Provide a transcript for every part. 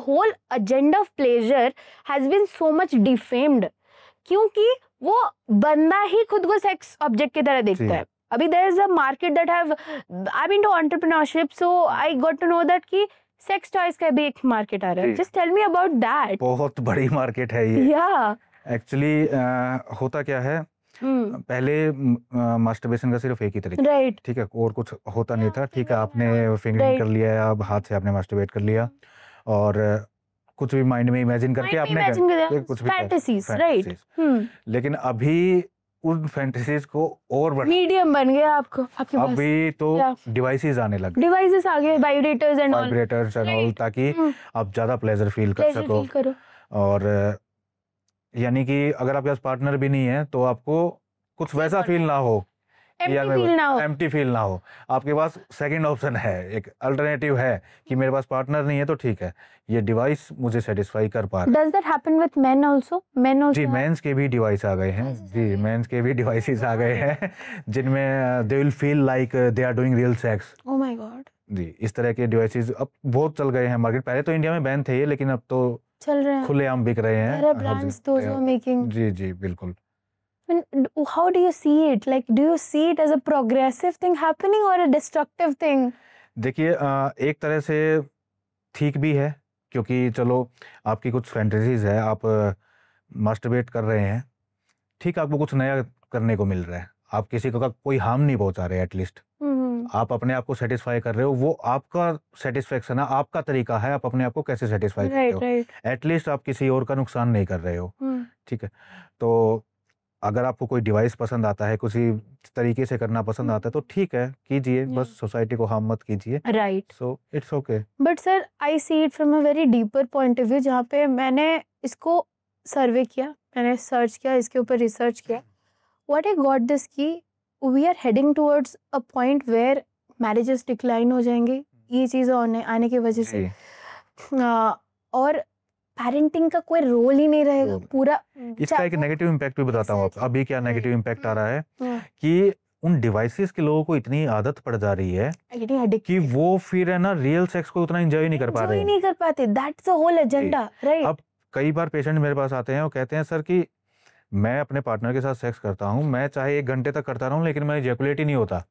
whole agenda of pleasure has been so much defamed, क्योंकि वो बंदा ही खुद को सेक्स ऑब्जेक्ट की तरह देखता है. अभी there is a market that have, I'm into entrepreneurship, so I got to know that कि सेक्स टॉयज का भी एक मार्केट आ रहा है. Just tell me about that. बहुत बड़ी मार्केट है ये. एक्चुअली होता क्या है, पहले मास्टरबेशन का सिर्फ एक ही तरीका, राइट, ठीक है, और कुछ होता नहीं था. ठीक है, आपने फिंगरिंग कर लिया, अब हाथ से आपने मास्टरबेट कर लिया और कुछ भी माइंड में इमेजिन करके आपने कुछ भी फैंटेसीज, राइट. लेकिन अभी उन फैंटेसीज को और मीडियम बन गया आपको आपके पास. अभी तो डिवाइसेस आने लगे, डिवाइसेस आ गए, वाइब्रेटर्स एंड ऑल, ताकि आप ज्यादा प्लेजर फील कर सको. और यानी कि अगर आपके पास पार्टनर भी नहीं है तो आपको कुछ वैसा फील ना हो, एम्प्टी फील ना हो. आपके पास सेकंड ऑप्शन है, एक अल्टरनेटिव है कि मेरे पास पार्टनर नहीं है तो ठीक है, ये डिवाइस मुझे सेटिस्फाई कर पा रहा है. Does that happen with men also? Men also ji, mains के भी डिवाइस आ गए हैं. जी, मेंस के भी डिवाइसेस आ गए हैं जिनमें they will feel like they are doing real sex. Oh my god. जी, इस तरह के डिवाइसेस अब बहुत चल गए हैं मार्केट. पहले तो इंडिया में बैन थे ये, लेकिन अब तो चल रहे हैं, खुलेआम बिक रहे हैं. जी जी बिल्कुल. How do you see it? Like, do you see it as a progressive thing happening or a destructive thing? देखिए, एक तरह से ठीक भी है, क्योंकि चलो आपकी कुछ फैंटेसीज है, आप मास्टरबेट कर रहे हैं, ठीक, आपको कुछ नया करने को मिल रहा है, आप किसी को कोई हार्म नहीं पहुंचा रहे, एटलीस्ट आप अपने आप को सेटिस्फाई कर रहे हो. वो आपका सेटिस्फेक्शन है, आपका तरीका है, आप अपने आप को कैसे सेटिस्फाई करते हो. एटलीस्ट आप किसी और का नुकसान नहीं कर रहे हो. ठीक है, तो अगर आपको कोई डिवाइस पसंद आता है, किसी तरीके से करना पसंद आता है, तो ठीक है, कीजिए, बस सोसाइटी को हार्म मत कीजिए. Right. So it's okay. But sir, I see it from a very deeper point of view, जहाँ पे मैंने इसको सर्वे किया, मैंने सर्च किया, इसके ऊपर रिसर्च किया. व्हाट आई गॉट दिस की we are heading towards a point where marriages decline हो जाएंगे ये चीज़ें आने की वजह से. और पेरेंटिंग का कोई रोल ही नहीं रहेगा पूरा. इसका एक नेगेटिव इम्पैक्ट भी बताता हूँ. अभी क्या नेगेटिव इम्पैक्ट आ रहा है कि उन डिवाइसेस के लोगों को इतनी आदत पड़ जा रही है कि वो फिर है ना रियल सेक्स को उतना एंजॉय नहीं कर पाते. That's the whole agenda, right. अब कई बार पेशेंट मेरे पास आते हैं, वो कहते हैं सर कि मैं अपने पार्टनर के साथ सेक्स करता हूँ, मैं चाहे 1 घंटे तक करता रहूं, लेकिन मैं इजैकुलेट ही नहीं होता.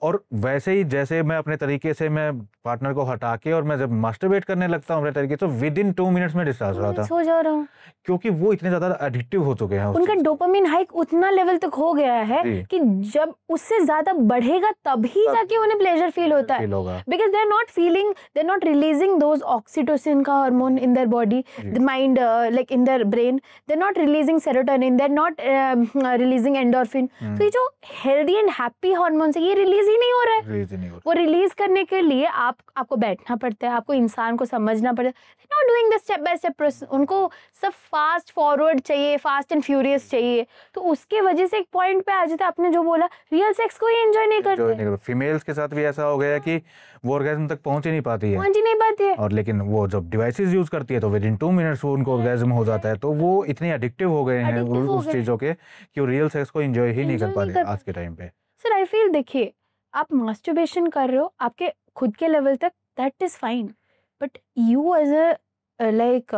और वैसे ही जैसे मैं अपने तरीके से मैं पार्टनर को हटा के और मैं जब मास्टरबेट करने लगता हूँ अपने तरीके से, विद इन 2 मिनट्स में डिस्चार्ज हो जाता हूँ, क्योंकि वो इतने ज्यादा एडिक्टिव हो चुके हैं. उनका डोपामिन हाइक उतना लेवल तक हो गया है कि जब उससे ज्यादा बढ़ेगा तभी जाके उन्हें प्लेजर फील होता है. Because they are not releasing those oxytocin का hormone in their body, the mind, like in their brain, they are not releasing serotonin, they are not releasing endorphin. तो ये जो हेल्दी एंड हैप्पी हार्मोन है, ये release ही नहीं हो रहा है. वो रिलीज करने के लिए आपको बैठना पड़ता है, आपको इंसान को समझना पड़ता है. Not doing the step by step process. उनको सब फास्ट फॉरवर्ड चाहिए, फास्ट एंड फ्यूरियस चाहिए. तो उसके वजह से एक पॉइंट पे आ जाता है, आपने जो बोला, रियल सेक्स को ही एंजॉय नहीं करते. फीमेल्स के साथ भी ऐसा हो गया कि वो ऑर्गेज्म तक पहुंच ही नहीं पाती है. और लेकिन वो जब डिवाइसेस यूज करती है तो विद इन 2 मिनट्स उनको ऑर्गेज्म हो जाता है. तो वो इतने एडिक्टिव हो गए हैं उस चीजों के कि वो रियल सेक्स को एंजॉय ही नहीं कर पा रहे आज के टाइम पे. सर, आई फील, देखिए, आप मास्टरबेशन कर रहे हो आपके खुद के लेवल तक, that is fine. But you as a like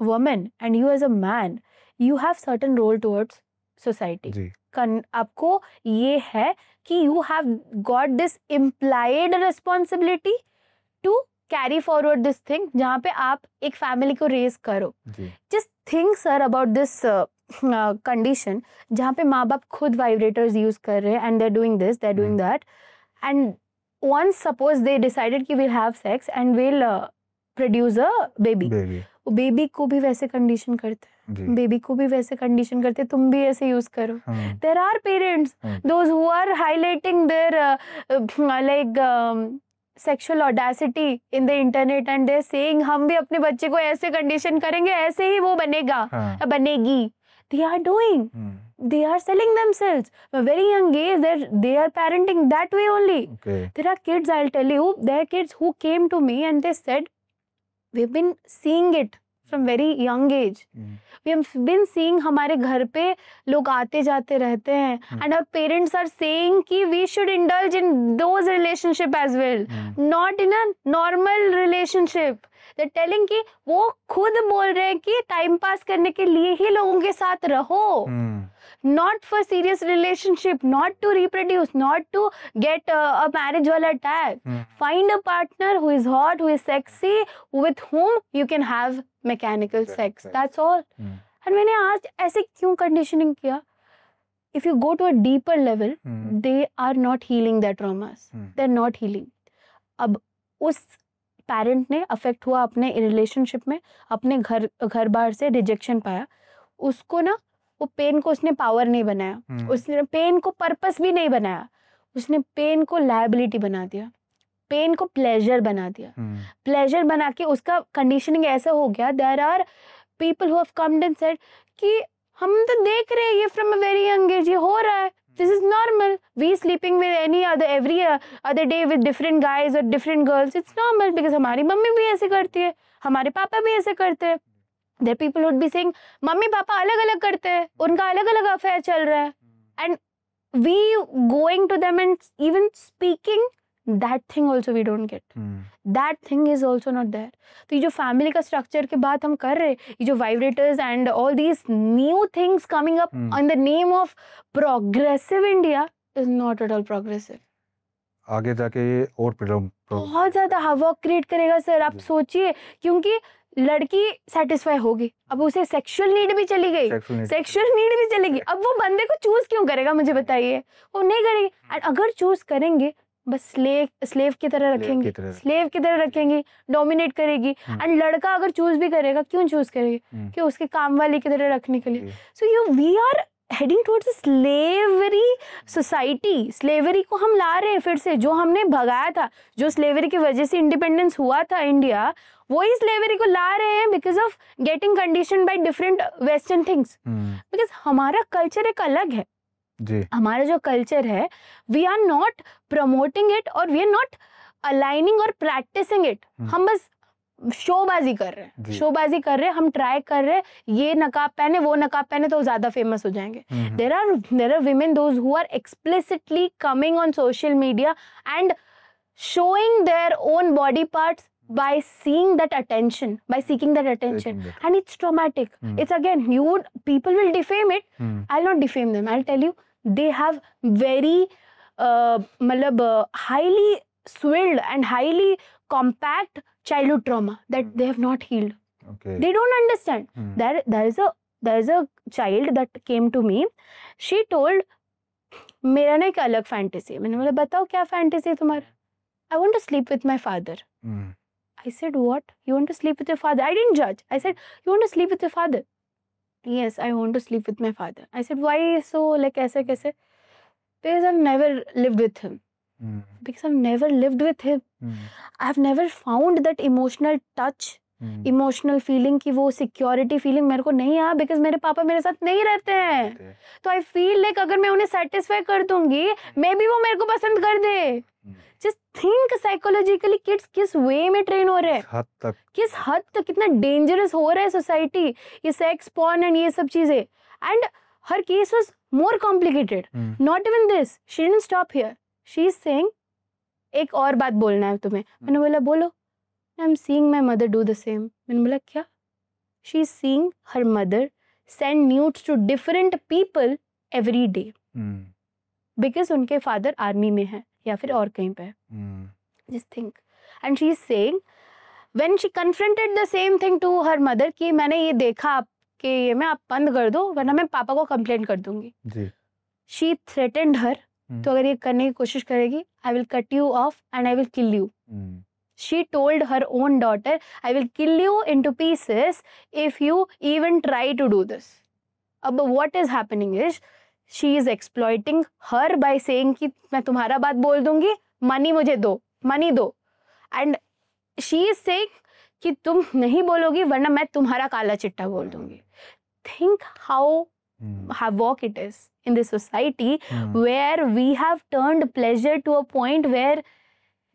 woman and you as a man, you have certain role towards society. आपको ये है कि you have got this implied responsibility to carry forward this thing, जहाँ पे आप एक family को raise करो. Just think sir about this condition जहाँ पे माँ बाप खुद वाइब्रेटर्स यूज कर रहे हैं and they are doing this, they are doing that, and once suppose they decided कि we'll have sex and we'll produce a baby. वो बेबी को भी वैसे कंडीशन करते हैं, बेबी को भी वैसे कंडीशन करते हैं, तुम भी ऐसे यूज करो. There are parents, those who are highlighting their sexual audacity in the internet and they're saying हम भी अपने बच्चे को ऐसे कंडीशन करेंगे, ऐसे ही वो बनेगा, बनेगी. They are doing. They are selling themselves. From a very young age, they are parenting that way only. There are kids, I'll tell you, there are kids who came to me and they said, we've been seeing it from very young age. We have been seeing हमारे घर पे लोग आते जाते रहते हैं and our parents are saying कि we should indulge in those relationship as well, not in a normal relationship. they're telling कि वो खुद बोल रहे हैं कि टाइम पास करने के लिए ही लोगों के साथ रहो, not for serious relationship, not to reproduce, not to get a marriage wala tag. Find a partner who is hot, who is sexy, with whom you can have mechanical sex. That's all. And मैंने आज ऐसे क्यों conditioning किया? If you go to a deeper level, they are not healing their traumas. They're not healing. अब उस parent ने affect हुआ अपने रिलेशनशिप में, अपने घर बार से रिजेक्शन पाया, उसको ना वो पेन को उसने पावर नहीं बनाया, उसने पेन को पर्पस भी नहीं बनाया, उसने पेन को लायबिलिटी बना दिया, पेन को प्लेजर बना दिया। प्लेजर बना के उसका कंडीशनिंग ऐसा हो गया, there are people who have comed and said कि हम तो देख रहे हैं ये from a very young age, ये हो रहा है, this is normal, we sleeping with any other every other day with different guys और different girls, it's normal because हमारी मम्मी भी ऐसे करती है, हमारे पापा भी ऐसे करते हैं। There people would be saying mummy papa अलग अलग करते हैं, उनका अलग अलग अफेयर चल रहा है, and we going to them and even speaking, that thing also we don't get. That thing is also not there. तो ये जो फैमिली का स्ट्रक्चर के बात हम कर रहे, ये जो vibrators and all these new things coming up on the name of progressive India is not at all progressive. आगे जाके ये और बहुत ज्यादा हवॉक क्रिएट करेगा सर, आप सोचिए, क्योंकि लड़की सेटिस्फाई होगी, अब उसे सेक्सुअल नीड भी चली गई, सेक्सुअल नीड भी चलेगी, अब वो बंदे को चूज क्यों करेगा, मुझे बताइए, वो नहीं करेगी। एंड अगर चूज करेंगे बस स्लेव की तरह रखेंगे, स्लेव की तरह रखेंगे, डोमिनेट करेगी। एंड लड़का अगर चूज भी करेगा, क्यों चूज करेगी, कि उसके काम वाले की तरह रखने के लिए। So we are heading towards slavery society. Slavery को हम ला रहे हैं फिर से, जो हमने भगाया था, जो स्लेवरी की वजह से इंडिपेंडेंस हुआ था इंडिया, वही स्लेवरी को ला रहे हैं because of getting condition by different western things. Because हमारा कल्चर एक अलग है जी। हमारा जो कल्चर है, we are not promoting it और वी आर नॉट अलाइनिंग और प्रैक्टिसिंग इट। हम बस शोबाजी कर रहे हैं, शोबाजी कर रहे हैं, हम ट्राई कर रहे हैं, ये नकाब पहने, वो नकाब पहने तो ज्यादा फेमस हो जाएंगे। There are women those who are explicitly coming on social media and showing their own body parts by seeing that attention, by seeking that attention, and it's traumatic. It's again, people will defame it. I'll not defame them. I'll tell you, they have very highly swelled and highly compact childhood trauma that they have not healed. Okay. They don't understand. There is a child that came to me. She told, मेरा ना एक अलग fantasy है। मैंने बोला बताओ क्या fantasy है तुम्हारा? I want to sleep with my father. I said what? You want to sleep with your father? I didn't judge. I said you want to sleep with your father? Yes, I want to sleep with my father. I said why so like ऐसे कैसे? Because I've never lived with him. Because I've never lived with him. I've never found that emotional touch, emotional feeling कि वो security feeling मेरे को नहीं आया because मेरे पापा मेरे साथ नहीं रहते हैं। तो I feel like अगर मैं उन्हें satisfy कर दूंगी, maybe वो मेरे को पसंद कर दे। Just think psychologically kids किस way में train हो रहे हैं, किस हद तक कितना dangerous हो रहा है society, ये sex porn and ये सब चीजें। And her case was more complicated. Not even this. She didn't stop here. She is saying एक और बात बोलना है तुम्हें। मैंने बोला बोलो। I'm seeing my mother do the same. मैंने बोला क्या? She is seeing her mother send nudes to different people every day. Because उनके father army में है या फिर और कहीं पे है। Just think. And she is saying when she confronted the same thing to her mother कि मैंने ये देखा आपके ये में, आप बंद कर दो वरना मैं पापा को कंप्लेंट कर दूंगी। She threatened her. तो अगर ये करने की कोशिश करेगी, I will cut you off and I will kill you. She told her own daughter, I will kill you into pieces if you even try to do this. अब what is happening is she is exploiting her by saying कि मैं तुम्हारा बात बोल दूंगी, money मुझे दो, money दो, and she is saying कि तुम नहीं बोलोगी वरना मैं तुम्हारा काला चिट्टा बोल दूंगी. Think how havoc it is in this society where we have turned pleasure to a point where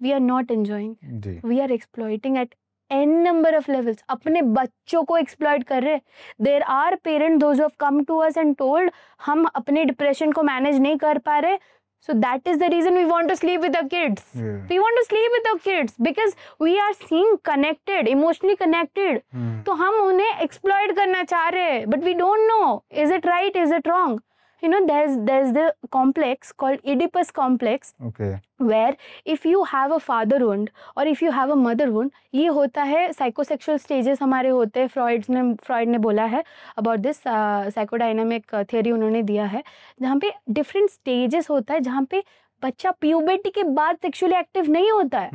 we are not enjoying. We are exploiting at n number of levels. अपने बच्चों को exploit कर रहे. There are parents those who have come to us and told हम अपने depression को manage नहीं कर पा रहे, So that is the reason we want to sleep with our kids. Yeah. We want to sleep with our kids because we are seeing connected, emotionally connected. तो हम उन्हें exploit करना चाह रहे हैं, but we don't know. Is it right? Is it wrong? You know, there's the complex called Oedipus complex. Okay. Where if you have a father wound or if you have a mother wound, ये होता है psychosexual stages हमारे होते हैं. Freud ने बोला है about this psychodynamic theory उन्होंने दिया है, जहाँ पे different stages होता है, जहाँ पे बच्चा puberty के बाद sexually active नहीं होता है.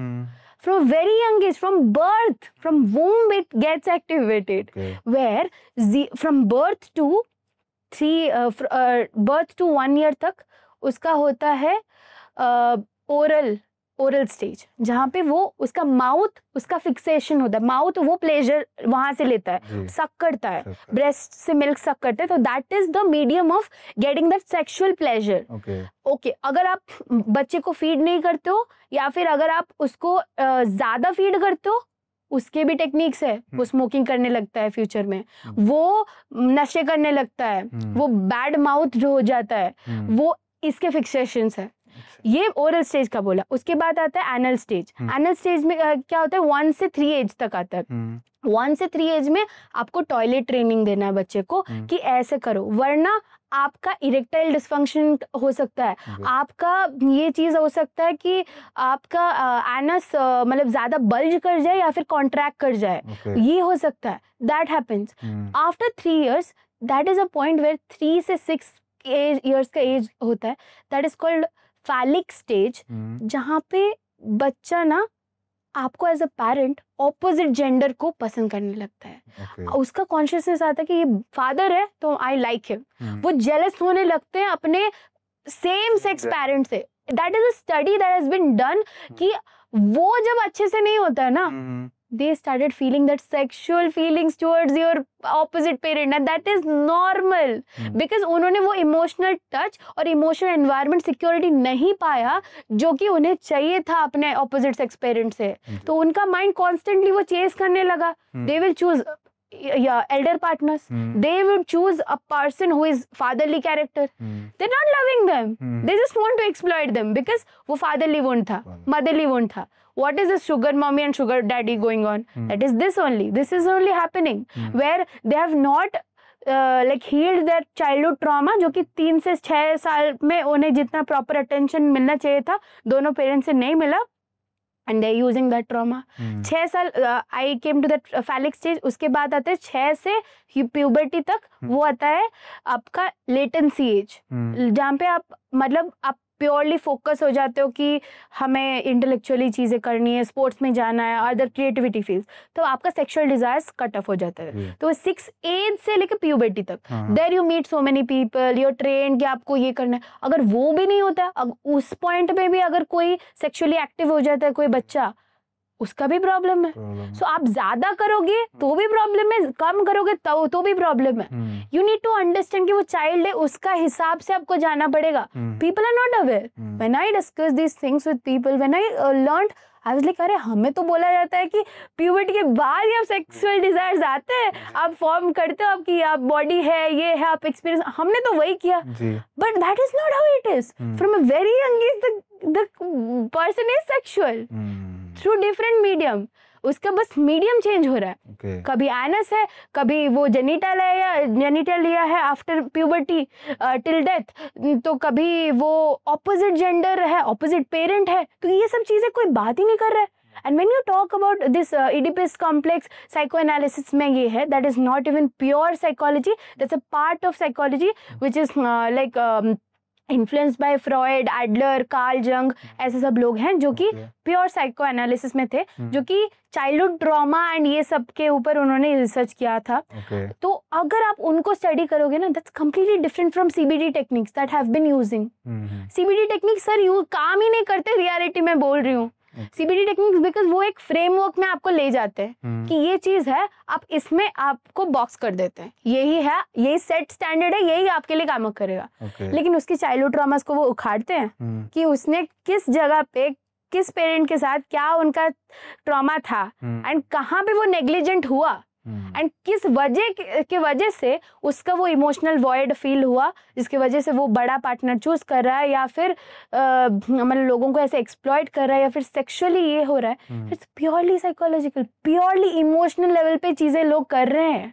From very young age, from birth, from womb it gets activated. Okay. Where from birth to 1 year तक उसका होता है ओरल स्टेज, जहाँ पे वो उसका माउथ, उसका फिक्सेशन होता है. माउथ वो प्लेजर वहां से लेता है, सक करता है, ब्रेस्ट से मिल्क सक करता है. तो that is the medium of getting that sexual pleasure. Okay, अगर आप बच्चे को फीड नहीं करते हो या फिर अगर आप उसको ज्यादा फीड करते हो, उसके भी टेक्निक्स है. वो स्मोकिंग करने लगता है फ्यूचर में, वो नशे करने लगता है, वो बैड माउथ जो हो जाता है, वो इसके फिक्सेशंस है. ये ओरल स्टेज का बोला. उसके बाद आता है एनल स्टेज. एनल स्टेज में क्या होता है, 1 से 3 एज तक आता है. 1 से 3 एज में आपको टॉयलेट ट्रेनिंग देना है बच्चे को कि ऐसे करो, वरना आपका इरेक्टाइल डिस्फंक्शन हो सकता है. आपका ये चीज हो सकता है कि आपका एनस मतलब ज्यादा बल्ज कर जाए या फिर कॉन्ट्रैक्ट कर जाए. ये हो सकता है. That happens after 3 years. That is a point where 3 से 6 years का एज होता है. That is called phallic stage, जहाँ पे बच्चा ना आपको as a parent opposite gender को पसंद करने लगता है. उसका कॉन्शियसनेस आता है कि ये फादर है तो आई लाइक हिम. वो जेलस होने लगते हैं अपने सेम सेक्स पेरेंट से. That is a study that has been done कि वो जब अच्छे से नहीं होता है ना, they started feeling that sexual feelings towards your opposite parent, and that is normal because उन्होंने वो emotional touch और emotional environment security नहीं पाया जो कि उन्हें चाहिए था अपने opposite sex parent से. तो उनका mind constantly वो chase करने लगा. They will choose elder partners. They would choose a person who is fatherly character. They're not loving them. They just want to exploit them because वो fatherly wound था, motherly wound था. What is this sugar mommy and sugar daddy going on? That is this only. This is only happening where they have not like healed their childhood trauma, जो कि 3 से 6 साल में उन्हें जितना proper attention मिलना चाहिए था दोनों पेरेंट्स से नहीं मिला. And they're using that trauma. 6 साल I came to that phallic stage. उसके बाद आते हैं 6 से puberty तक. वो आता है आपका latency age, जहाँ पे आप मतलब आप प्योरली फोकस हो जाते हो कि हमें इंटेलेक्चुअली चीजें करनी है, स्पोर्ट्स में जाना है, अदर क्रिएटिविटी फील्ड. तो आपका सेक्सुअल डिजायर्स कट ऑफ हो जाता है. तो 6 एज से लेकर प्यूबर्टी तक there you meet so many people, you are train कि आपको ये करना है. अगर वो भी नहीं होता, उस पॉइंट पे भी अगर कोई सेक्सुअली एक्टिव हो जाता है कोई बच्चा, उसका भी प्रॉब्लम है. सो आप ज्यादा करोगे तो भी प्रॉब्लम है, कम करोगे तो भी प्रॉब्लम है. यू नीड टू अंडरस्टैंड कि वो चाइल्ड है, उसका हिसाब से आपको जाना पड़ेगा. People are not aware. When I discuss this things with people, when I learned, I was like अरे हमें तो बोला जाता है कि प्यूबर्टी के बाद ही आप सेक्सुअल डिजायर्स आते हैं, आप फॉर्म करते हो, आपकी आप बॉडी है, ये है, आप एक्सपीरियंस. हमने तो वही किया, but that is not how it is. From a very young as the person is sexual through different medium. उसका बस मीडियम चेंज हो रहा है. कभी एनस है, कभी वो जेनिटल है या जेनिटल लिया है आफ्टर प्यूबर्टी टिल डेथ, तो कभी वो ऑपोजिट जेंडर है, ऑपोजिट पेरेंट है. तो ये सब चीजें कोई बात ही नहीं कर रहा है. And when you talk about this Oedipus complex, psychoanalysis में ये है, that is not even pure psychology, that's a part of psychology which is like influenced by Freud, Adler, Carl Jung. ऐसे सब लोग हैं जो कि प्योर साइको एनालिसिस में थे, जो कि चाइल्डहुड ट्रॉमा एंड ये सब के ऊपर उन्होंने रिसर्च किया था. तो अगर आप उनको स्टडी करोगे ना, that's completely different from CBD techniques that have been using. CBD techniques sir काम ही नहीं करते, रियलिटी में बोल रही हूँ. सीबीडी टेक्निक्स बिकॉज वो एक फ्रेमवर्क में आपको ले जाते हैं कि ये चीज है, आप इसमें आपको बॉक्स कर देते हैं, यही है, यही सेट स्टैंडर्ड है, यही आपके लिए काम करेगा. लेकिन उसकी चाइल्डहुड ट्रॉमास को वो उखाड़ते हैं कि उसने किस जगह पे किस पेरेंट के साथ क्या उनका ट्रॉमा था एंड कहाँ पे वो नेग्लिजेंट हुआ, एंड किस के वजह से उसका वो इमोशनल वॉइड फील हुआ, जिसकी वजह से वो बड़ा पार्टनर चूज कर रहा है, या फिर मतलब लोगों को ऐसे एक्सप्लॉइट कर रहा है, या फिर सेक्सुअली ये हो रहा है। It's purely psychological, purely emotional level पे चीजें लोग कर रहे हैं,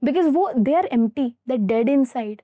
बिकॉज वो they are empty, they dead inside.